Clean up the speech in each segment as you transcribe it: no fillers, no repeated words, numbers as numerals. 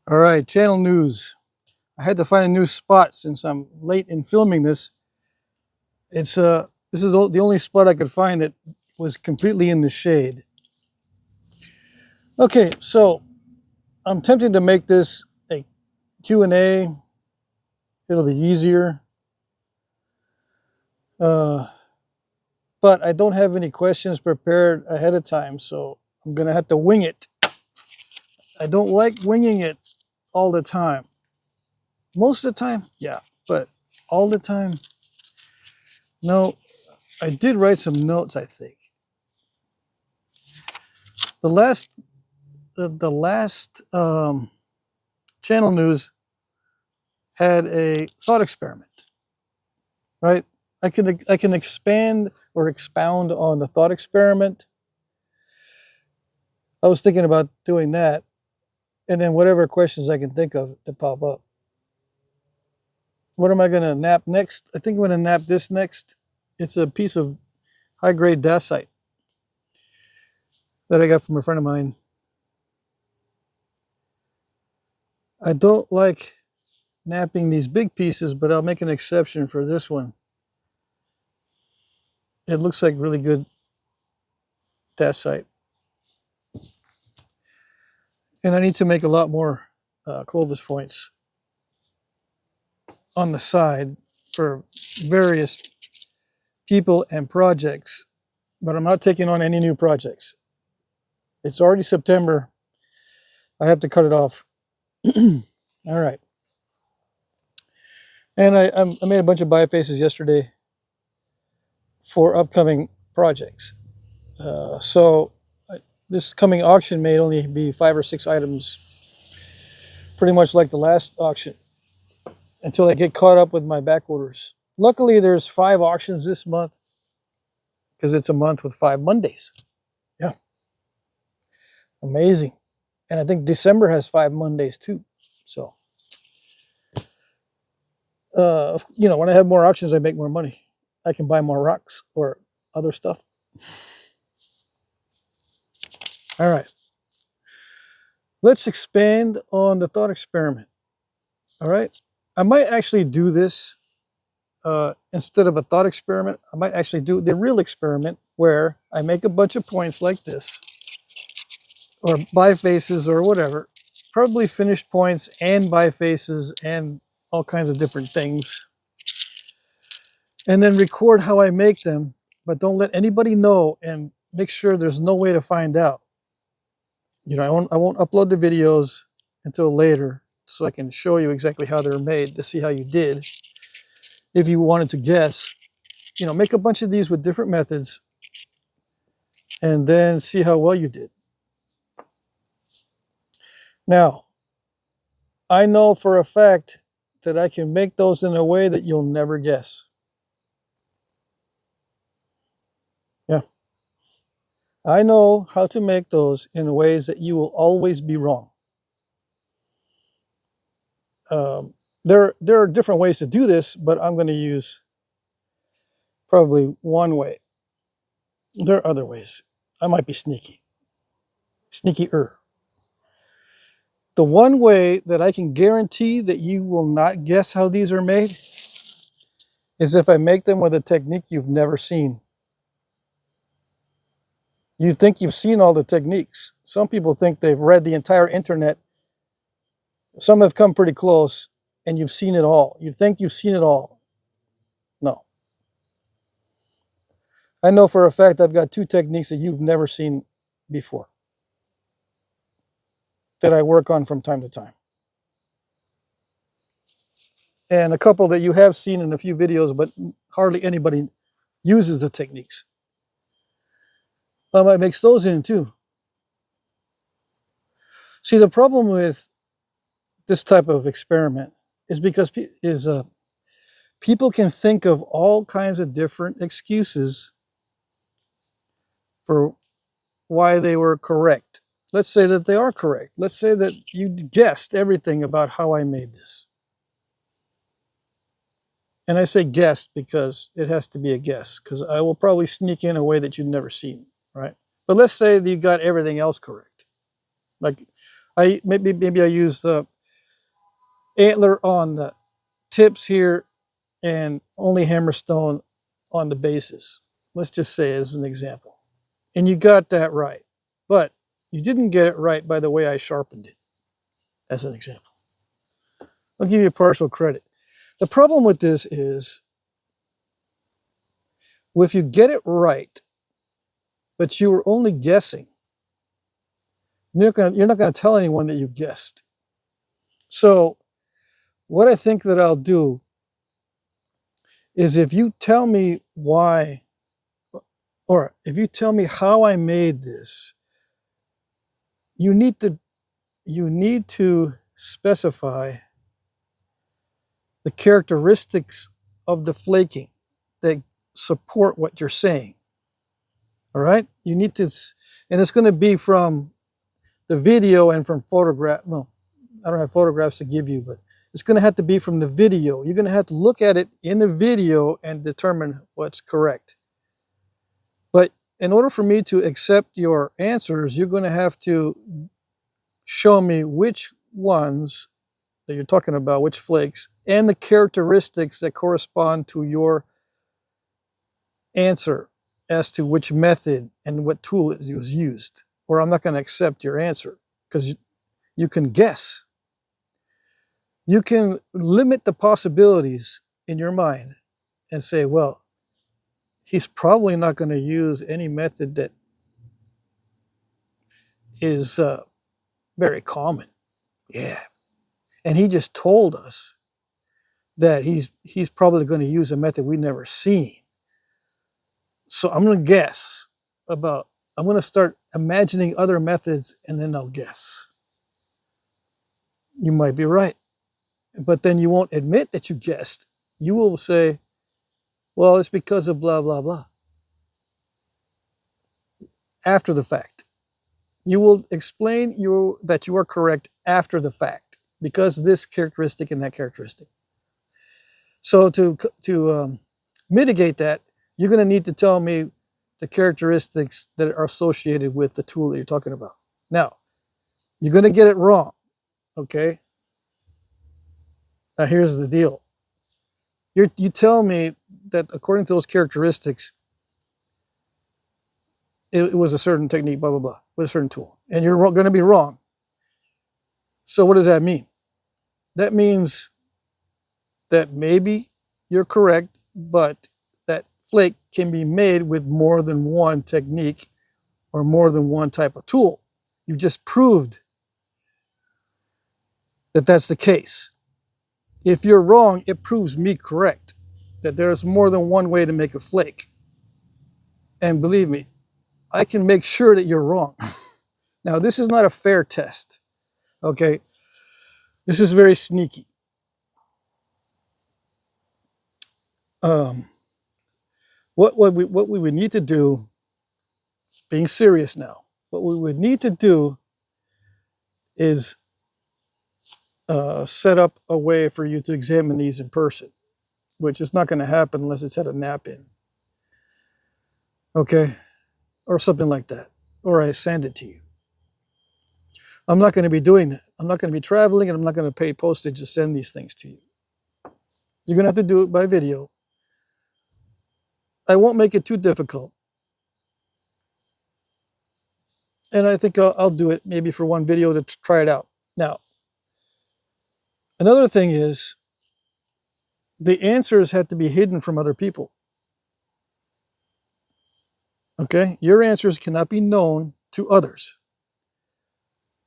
All right, channel news. I had to find a new spot since I'm late in filming this. This is the only spot I could find that was completely in the shade. Okay, so I'm tempted to make this a Q&A. It'll be easier. But I don't have any questions prepared ahead of time, so I'm gonna have to wing it. I don't like winging it all the time. Most of the time, yeah, but all the time, no. I did write some notes, I think. The last channel news had a thought experiment, right? I can expand or expound on the thought experiment. I was thinking about doing that, and then whatever questions I can think of to pop up. What am I going to nap next? I think I'm going to nap this next. It's a piece of high-grade dacite that I got from a friend of mine. I don't like napping these big pieces, but I'll make an exception for this one. It looks like really good dacite. And I need to make a lot more Clovis points on the side for various people and projects, but I'm not taking on any new projects. It's already September. I have to cut it off. All right. And I made a bunch of bifaces yesterday for upcoming projects. So this coming auction may only be 5 or 6 items, pretty much like the last auction, until I get caught up with my back orders. Luckily, there's 5 auctions this month because it's a month with 5 Mondays. Yeah. Amazing. And I think December has 5 Mondays too. So, when I have more auctions, I make more money. I can buy more rocks or other stuff. All right. Let's expand on the thought experiment. All right. I might actually do this instead of a thought experiment. I might actually do the real experiment where I make a bunch of points like this, or bifaces or whatever, probably finished points and bifaces and all kinds of different things, and then record how I make them, but don't let anybody know, and make sure there's no way to find out. I won't upload the videos until later, so I can show you exactly how they're made to see how you did. If you wanted to guess, make a bunch of these with different methods and then see how well you did. Now, I know for a fact that I can make those in a way that you'll never guess. Yeah. I know how to make those in ways that you will always be wrong. There are different ways to do this, but I'm going to use probably one way. There are other ways. I might be sneaky. Sneakier. The one way that I can guarantee that you will not guess how these are made is if I make them with a technique you've never seen. You think you've seen all the techniques. Some people think they've read the entire internet. Some have come pretty close, and you've seen it all. You think you've seen it all. No. I know for a fact I've got 2 techniques that you've never seen before that I work on from time to time. And a couple that you have seen in a few videos, but hardly anybody uses the techniques. I might mix those in too. See, the problem with this type of experiment is because people can think of all kinds of different excuses for why they were correct. Let's say that they are correct. Let's say that you guessed everything about how I made this. And I say guessed because it has to be a guess, because I will probably sneak in a way that you've never seen, right? But let's say that you got everything else correct. Like maybe I used antler on the tips here and only hammerstone on the bases. Let's just say as an example. And you got that right. But you didn't get it right by the way I sharpened it, as an example. I'll give you partial credit. The problem with this is, if you get it right, but you were only guessing, you're not going to tell anyone that you guessed. So what I think that I'll do is, if you tell me why, or if you tell me how I made this, you need to specify the characteristics of the flaking that support what you're saying. All right? You need to, and it's going to be from the video and from photograph. No, I don't have photographs to give you, but it's going to have to be from the video. You're going to have to look at it in the video and determine what's correct. But in order for me to accept your answers, you're going to have to show me which ones that you're talking about, which flakes, and the characteristics that correspond to your answer as to which method and what tool was used. Or I'm not going to accept your answer, because you can guess. You can limit the possibilities in your mind and say, well, he's probably not going to use any method that is very common. Yeah. And he just told us that he's probably going to use a method we've never seen. So I'm going to guess I'm going to start imagining other methods, and then I'll guess. You might be right, but then you won't admit that you guessed. You will say, well, it's because of blah, blah, blah. After the fact. You will explain that you are correct after the fact, because this characteristic and that characteristic. So to mitigate that, you're going to need to tell me the characteristics that are associated with the tool that you're talking about. Now, you're going to get it wrong, okay? Now, here's the deal. You tell me that according to those characteristics, it was a certain technique, blah, blah, blah, with a certain tool. And you're going to be wrong. So what does that mean? That means that maybe you're correct, but that flake can be made with more than one technique or more than one type of tool. You just proved that that's the case. If you're wrong, it proves me correct, that there's more than one way to make a flake. And believe me, I can make sure that you're wrong. Now, this is not a fair test, okay? This is very sneaky. What we would need to do, being serious now, what we would need to do is set up a way for you to examine these in person, which is not going to happen unless it's at a nap-in, okay? Or something like that, or I send it to you. I'm not going to be doing that. I'm not going to be traveling, and I'm not going to pay postage to send these things to you. You're going to have to do it by video. I won't make it too difficult. And I think I'll do it maybe for one video to try it out. Now, another thing is, the answers have to be hidden from other people. Okay? Your answers cannot be known to others.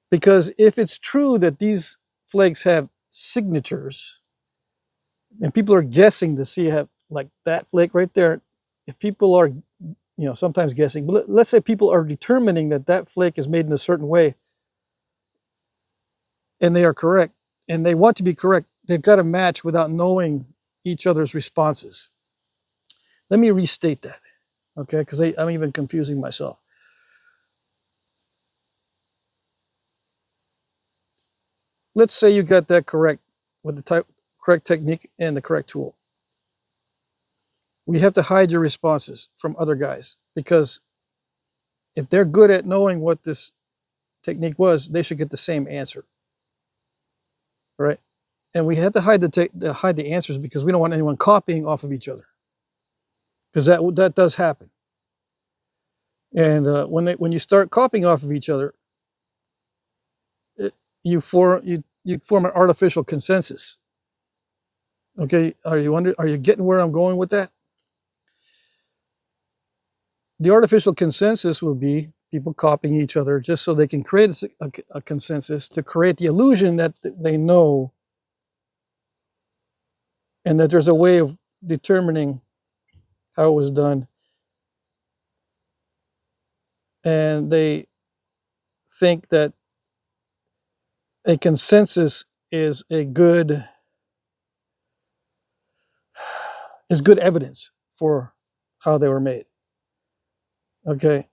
Because if it's true that these flakes have signatures, and people are guessing to see how, like that flake right there, if people are, sometimes guessing, but let's say people are determining that that flake is made in a certain way, and they are correct, and they want to be correct, they've got to match without knowing each other's responses. Let me restate that, okay? Because I'm even confusing myself. Let's say you got that correct with the correct technique and the correct tool. We have to hide your responses from other guys, because if they're good at knowing what this technique was, they should get the same answer, right? And we had to hide the answers because we don't want anyone copying off of each other, because that does happen. And when you start copying off of each other, you form an artificial consensus. Okay, are you getting where I'm going with that? The artificial consensus will be people copying each other just so they can create a consensus to create the illusion that they know, and that there's a way of determining how it was done. And they think that a consensus is good evidence for how they were made. Okay.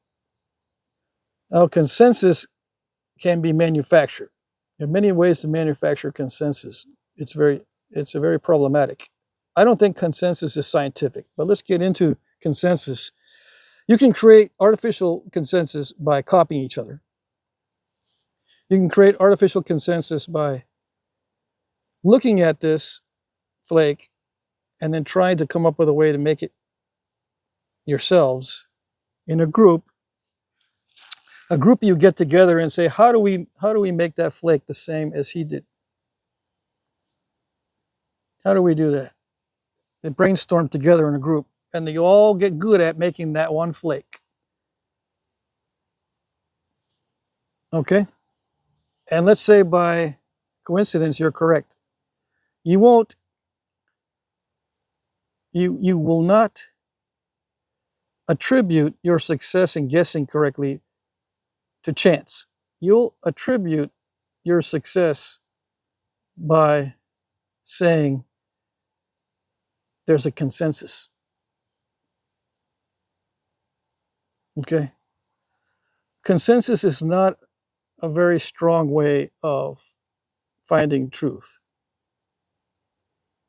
Now, consensus can be manufactured. There are many ways to manufacture consensus. It's very problematic. I don't think consensus is scientific, but let's get into consensus. You can create artificial consensus by copying each other. You can create artificial consensus by looking at this flake and then trying to come up with a way to make it yourselves in a group. A group you get together and say, how do we make that flake the same as he did? How do we do that? They brainstorm together in a group, and you all get good at making that one flake. Okay? And let's say by coincidence you're correct. You will not attribute your success in guessing correctly to chance. You'll attribute your success by saying there's a consensus. Okay? Consensus is not a very strong way of finding truth,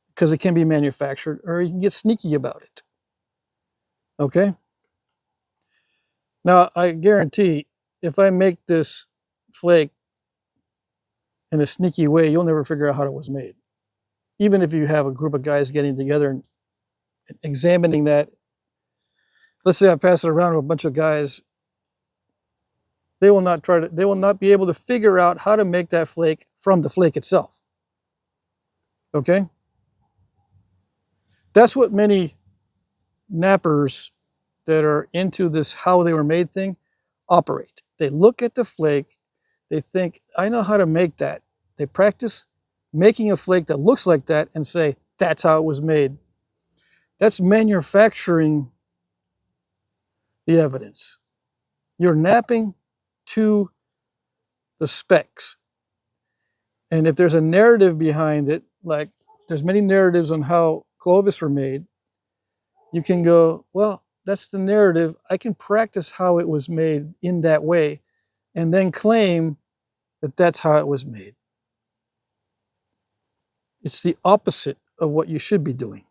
because it can be manufactured, or you can get sneaky about it. Okay? Now, I guarantee if I make this flake in a sneaky way, you'll never figure out how it was made. Even if you have a group of guys getting together and examining that. Let's say I pass it around to a bunch of guys. They will not be able to figure out how to make that flake from the flake itself. Okay? That's what many nappers that are into this how they were made thing operate. They look at the flake, they think, I know how to make that. They practice making a flake that looks like that and say, that's how it was made. That's manufacturing the evidence. You're napping to the specs. And if there's a narrative behind it, like there's many narratives on how clovis were made, you can go, well, that's the narrative. I can practice how it was made in that way and then claim that that's how it was made. It's the opposite of what you should be doing.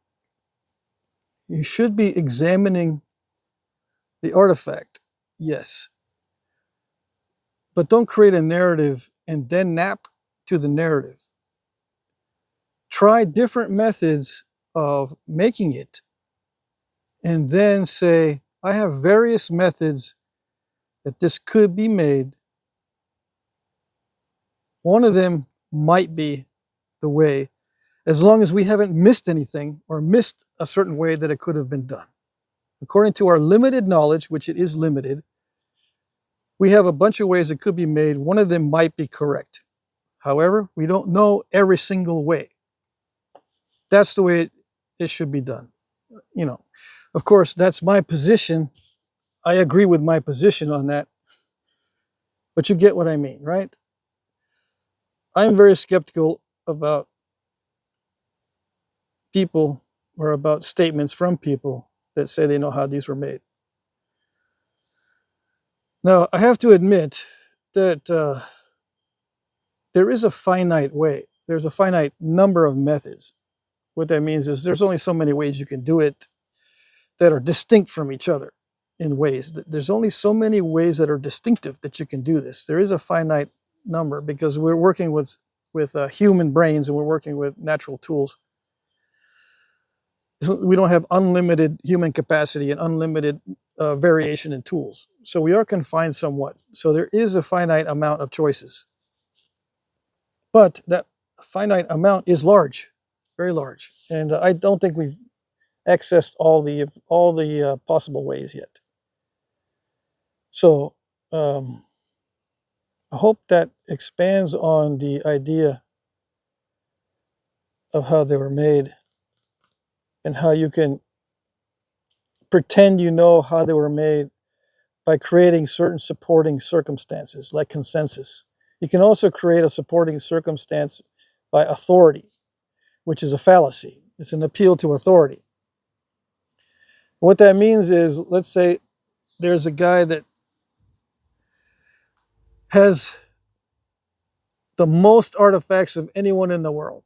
You should be examining the artifact, yes. But don't create a narrative and then nap to the narrative. Try different methods of making it and then say, I have various methods that this could be made. One of them might be the way, as long as we haven't missed anything or missed a certain way that it could have been done. According to our limited knowledge, which it is limited, we have a bunch of ways it could be made. One of them might be correct. However, we don't know every single way. That's the way it should be done. You know, of course, that's my position. I agree with my position on that. But you get what I mean, right? I'm very skeptical about people or about statements from people that say they know how these were made. Now, I have to admit that there is a finite way. There's a finite number of methods. What that means is there's only so many ways you can do it that are distinct from each other in ways. There's only so many ways that are distinctive that you can do this. There is a finite number because we're working with with human brains and we're working with natural tools. We don't have unlimited human capacity and unlimited variation in tools. So we are confined somewhat. So there is a finite amount of choices. But that finite amount is large, very large. And I don't think we've accessed all the possible ways yet. So I hope that expands on the idea of how they were made and how you can pretend you know how they were made by creating certain supporting circumstances like consensus. You can also create a supporting circumstance by authority, which is a fallacy. It's an appeal to authority. What that means is, let's say there's a guy that has the most artifacts of anyone in the world,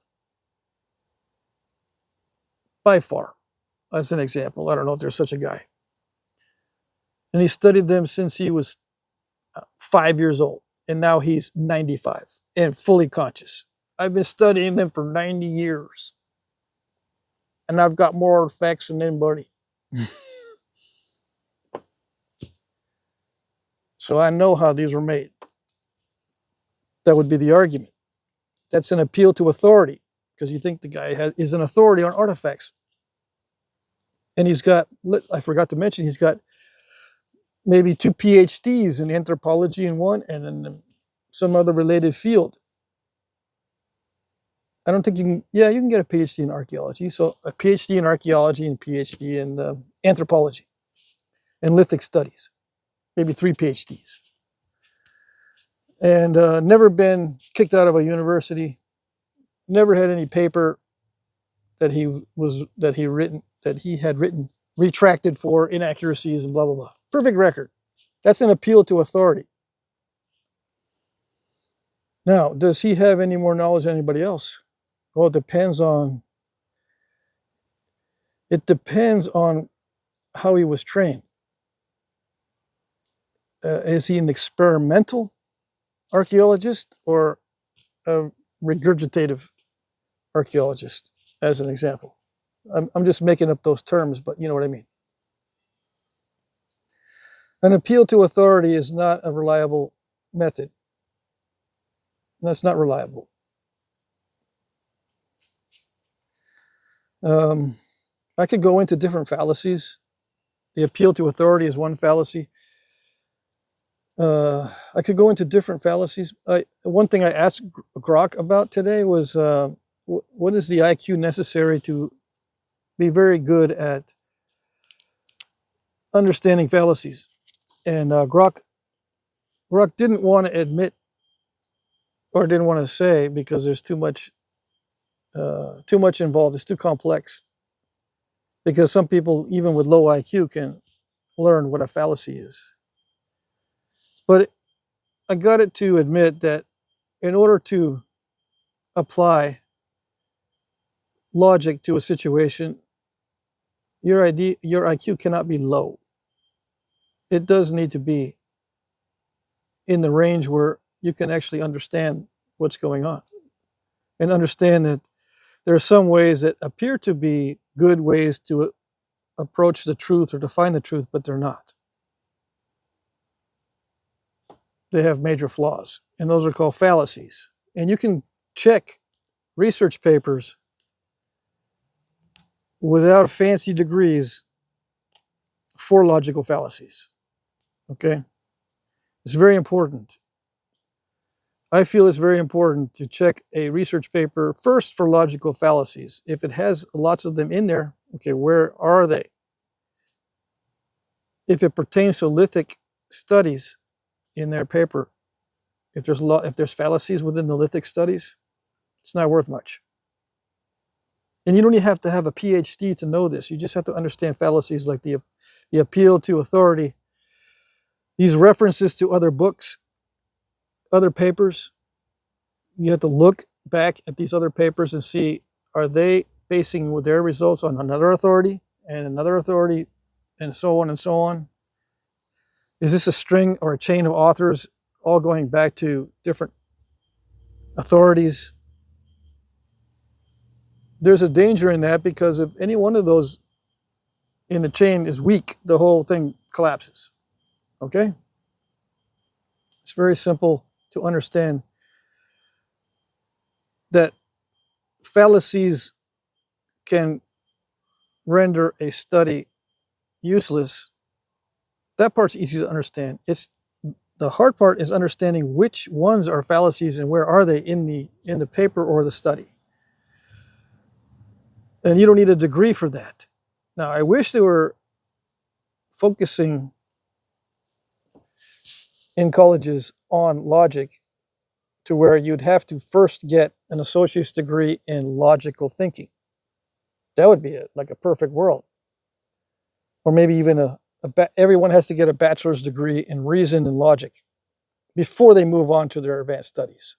by far, as an example. I don't know if there's such a guy. And he studied them since he was 5 years old, and now he's 95 and fully conscious. I've been studying them for 90 years, and I've got more artifacts than anybody. So I know how these were made. That would be the argument. That's an appeal to authority, because you think the guy is an authority on artifacts. And he's got, I forgot to mention, he's got maybe 2 PhDs in anthropology in one, and in some other related field. I don't think you can, yeah, you can get a PhD in archaeology. So a PhD in archaeology and PhD in anthropology and lithic studies, maybe 3 PhDs. And never been kicked out of a university, never had any paper that he had written retracted for inaccuracies and blah, blah, blah. Perfect record. That's an appeal to authority. Now, does he have any more knowledge than anybody else? Well, it depends on how he was trained. Is he an experimental archaeologist or a regurgitative archaeologist, as an example? I'm just making up those terms, but you know what I mean. An appeal to authority is not a reliable method. That's not reliable. I could go into different fallacies. The appeal to authority is one fallacy. I could go into different fallacies. One thing I asked Grok about today was, what is the IQ necessary to be very good at understanding fallacies? And Grok didn't want to admit, or didn't want to say, because there's too much involved. It's too complex. Because some people, even with low IQ, can learn what a fallacy is. But I got it to admit that in order to apply logic to a situation, your IQ cannot be low. It does need to be in the range where you can actually understand what's going on and understand that there are some ways that appear to be good ways to approach the truth or to find the truth, but they're not. They have major flaws, and those are called fallacies. And you can check research papers without fancy degrees for logical fallacies. Okay? It's very important. I feel it's very important to check a research paper first for logical fallacies. If it has lots of them in there, okay, where are they? If it pertains to lithic studies in their paper, if there's fallacies within the lithic studies, it's not worth much. And you don't even have to have a PhD to know this. You just have to understand fallacies like the appeal to authority, these references to other books, other papers. You have to look back at these other papers and see, are they basing their results on another authority and another authority and so on and so on? Is this a string or a chain of authors all going back to different authorities there's a danger in that, because if any one of those in the chain is weak, the whole thing collapses. Okay? It's very simple to understand that fallacies can render a study useless. That part's easy to understand. It's the hard part is understanding which ones are fallacies and where are they in the paper or the study. And you don't need a degree for that. Now, I wish they were focusing in colleges on logic, to where you'd have to first get an associate's degree in logical thinking. That would be like a perfect world. Or maybe even everyone has to get a bachelor's degree in reason and logic before they move on to their advanced studies.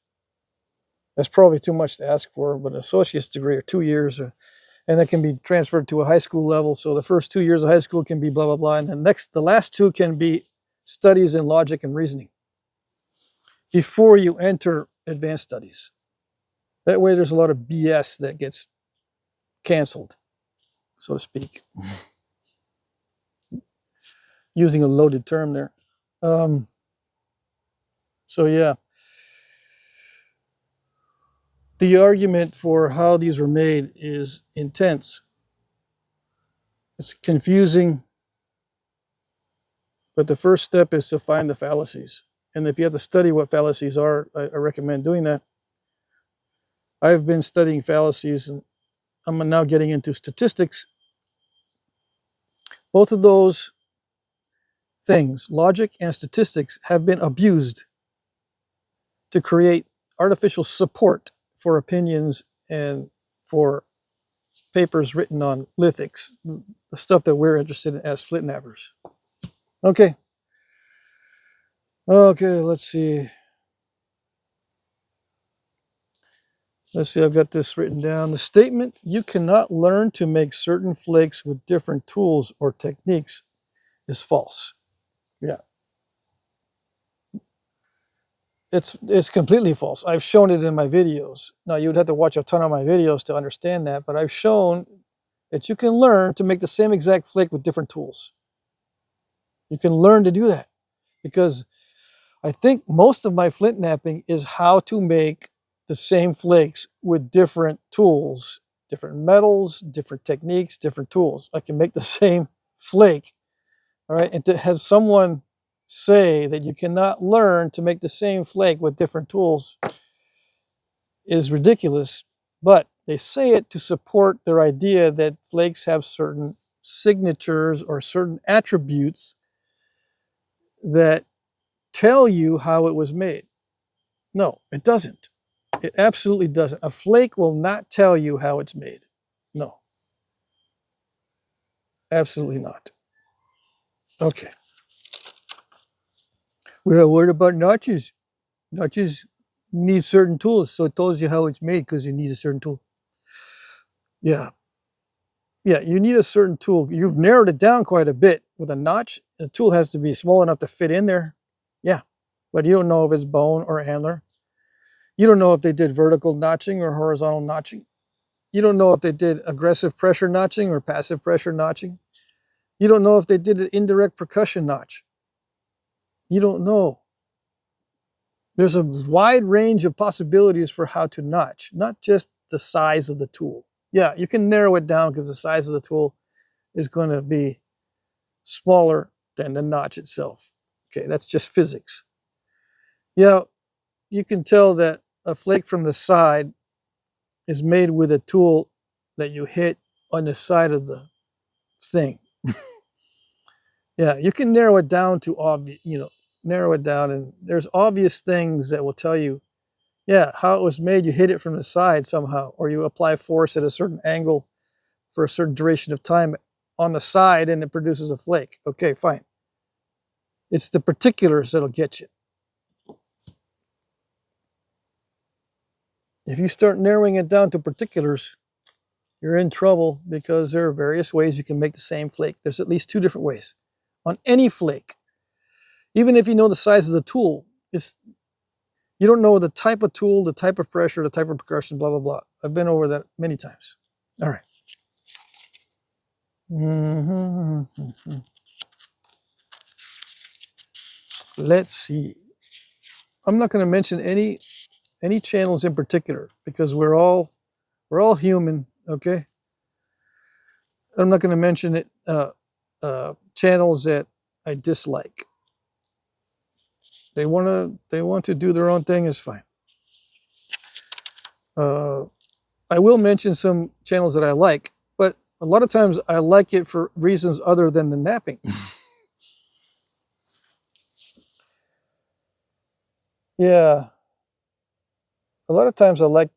That's probably too much to ask for, but an associate's degree, or 2 years, and that can be transferred to a high school level. So the first 2 years of high school can be blah, blah, blah. And the last two can be studies in logic and reasoning before you enter advanced studies. That way there's a lot of BS that gets canceled, so to speak. Using a loaded term there. So yeah. The argument for how these were made is intense. It's confusing, but the first step is to find the fallacies. And if you have to study what fallacies are, I recommend doing that. I've been studying fallacies, and I'm now getting into statistics. Both of those things, logic and statistics, have been abused to create artificial support for opinions and for papers written on lithics, the stuff that we're interested in as Flintknappers. Okay. Okay, let's see. I've got this written down. The statement, "You cannot learn to make certain flakes with different tools or techniques," is false. Yeah. It's completely false. I've shown it in my videos. Now, you'd have to watch a ton of my videos to understand that, but I've shown that you can learn to make the same exact flake with different tools. You can learn to do that, because I think most of my flint knapping is how to make the same flakes with different tools, different metals, different techniques, different tools. I can make the same flake, all right? And to have someone say that you cannot learn to make the same flake with different tools is ridiculous, but they say it to support their idea that flakes have certain signatures or certain attributes that tell you how it was made. No, it doesn't. It absolutely doesn't. A flake will not tell you how it's made. No. Absolutely not. Okay. Well, what about notches? Notches need certain tools, so it tells you how it's made because you need a certain tool. Yeah. Yeah, you need a certain tool. You've narrowed it down quite a bit. With a notch, the tool has to be small enough to fit in there. Yeah. But you don't know if it's bone or antler. You don't know if they did vertical notching or horizontal notching. You don't know if they did aggressive pressure notching or passive pressure notching. You don't know if they did an indirect percussion notch. You don't know. There's a wide range of possibilities for how to notch, not just the size of the tool. Yeah, you can narrow it down because the size of the tool is going to be smaller than the notch itself. Okay, that's just physics. Yeah, you can tell that a flake from the side is made with a tool that you hit on the side of the thing. Yeah, you can narrow it down to obvious, narrow it down, and there's obvious things that will tell you, yeah, how it was made. You hit it from the side somehow, or you apply force at a certain angle for a certain duration of time on the side, and it produces a flake. Okay, fine. It's the particulars that'll get you. If you start narrowing it down to particulars, you're in trouble, because there are various ways you can make the same flake. There's at least 2 different ways on any flake. Even if you know the size of the tool, you don't know the type of tool, the type of pressure, the type of percussion, blah, blah, blah. I've been over that many times. All right. Mm-hmm. Let's see. I'm not going to mention any channels in particular because we're all human. Okay. I'm not going to mention it. Channels that I dislike. They want to do their own thing is fine. I will mention some channels that I like, but a lot of times I like it for reasons other than the napping. Yeah, a lot of times I like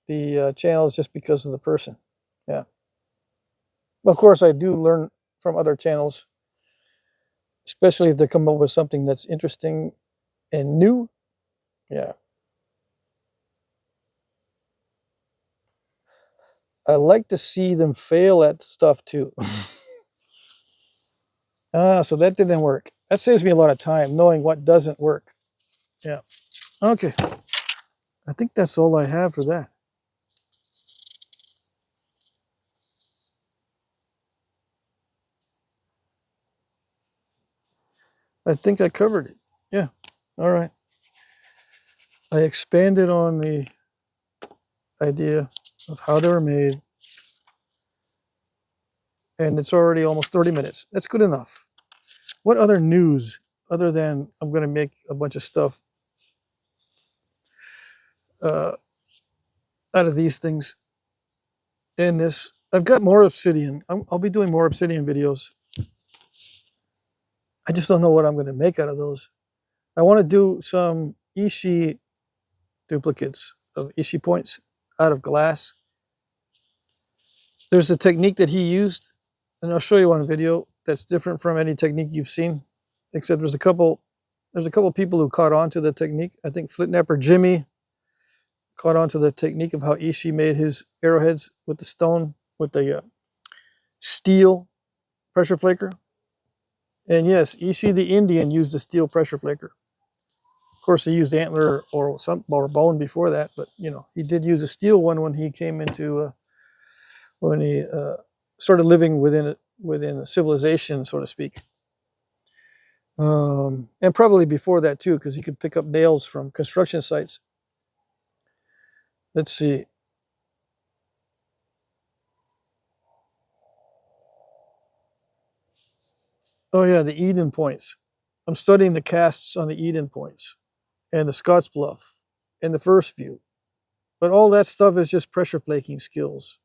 the channels just because of the person. Yeah, of course I do learn from other channels, especially if they come up with something that's interesting and new. Yeah, I like to see them fail at stuff too. So that didn't work. That saves me a lot of time knowing what doesn't work. Yeah. Okay. I think that's all I have for that. I think I covered it. Yeah. All right. I expanded on the idea of how they were made, and it's already almost 30 minutes. That's good enough. What other news other than I'm going to make a bunch of stuff uh, out of these things in this? I've got more obsidian. I'll be doing more obsidian videos. I just don't know what I'm going to make out of those. I want to do some Ishii duplicates of Ishii points out of glass. There's a technique that he used, and I'll show you on a video that's different from any technique you've seen, except there's a couple people who caught on to the technique. I think Flintknapping Jimmy caught on to the technique of how Ishii made his arrowheads with the stone, with the steel pressure flaker. And yes, Ishii the Indian used the steel pressure flaker. Of course, he used antler or bone before that, but you know he did use a steel one when he came into when he started living within a civilization, so to speak. And probably before that too, because he could pick up nails from construction sites. Let's see. Oh yeah, the Eden points. I'm studying the casts on the Eden points and the Scots Bluff and the first view. But all that stuff is just pressure flaking skills.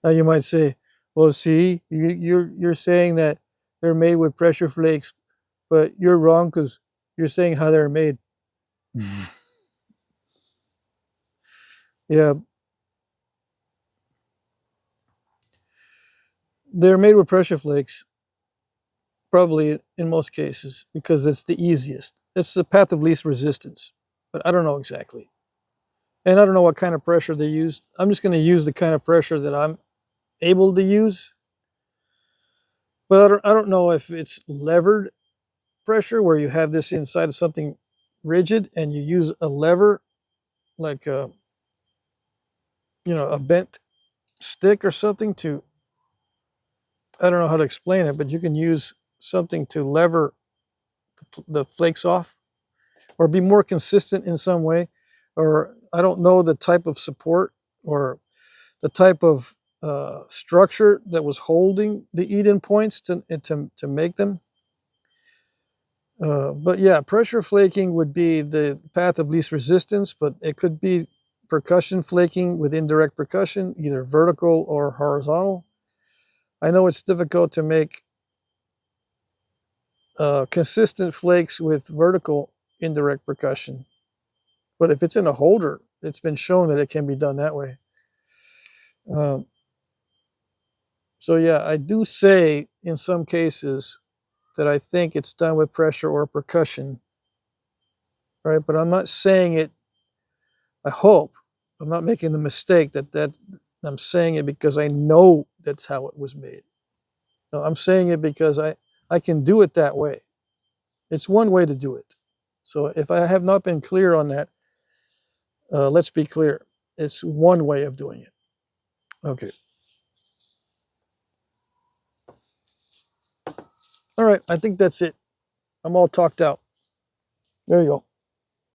Now you might say, well, see, you're saying that they're made with pressure flakes, but you're wrong because you're saying how they're made. Yeah, they're made with pressure flakes, probably in most cases, because it's the easiest. It's the path of least resistance. But I don't know exactly. And I don't know what kind of pressure they used. I'm just going to use the kind of pressure that I'm able to use. But I don't know if it's levered pressure where you have this inside of something rigid and you use a lever like a bent stick or something to, I don't know how to explain it, but you can use something to lever the flakes off or be more consistent in some way. Or I don't know the type of support or the type of structure that was holding the Eden points to make them. But yeah, pressure flaking would be the path of least resistance, but it could be percussion flaking with indirect percussion, either vertical or horizontal. I know it's difficult to make consistent flakes with vertical indirect percussion, but if it's in a holder, it's been shown that it can be done that way. Um, so yeah, I do say in some cases that I think it's done with pressure or percussion, right? But I'm not saying it, I hope I'm not making the mistake that I'm saying it because I know that's how it was made. No, I'm saying it because I can do it that way. It's one way to do it. So if I have not been clear on that, let's be clear. It's one way of doing it. Okay. All right, I think that's it. I'm all talked out. There you go.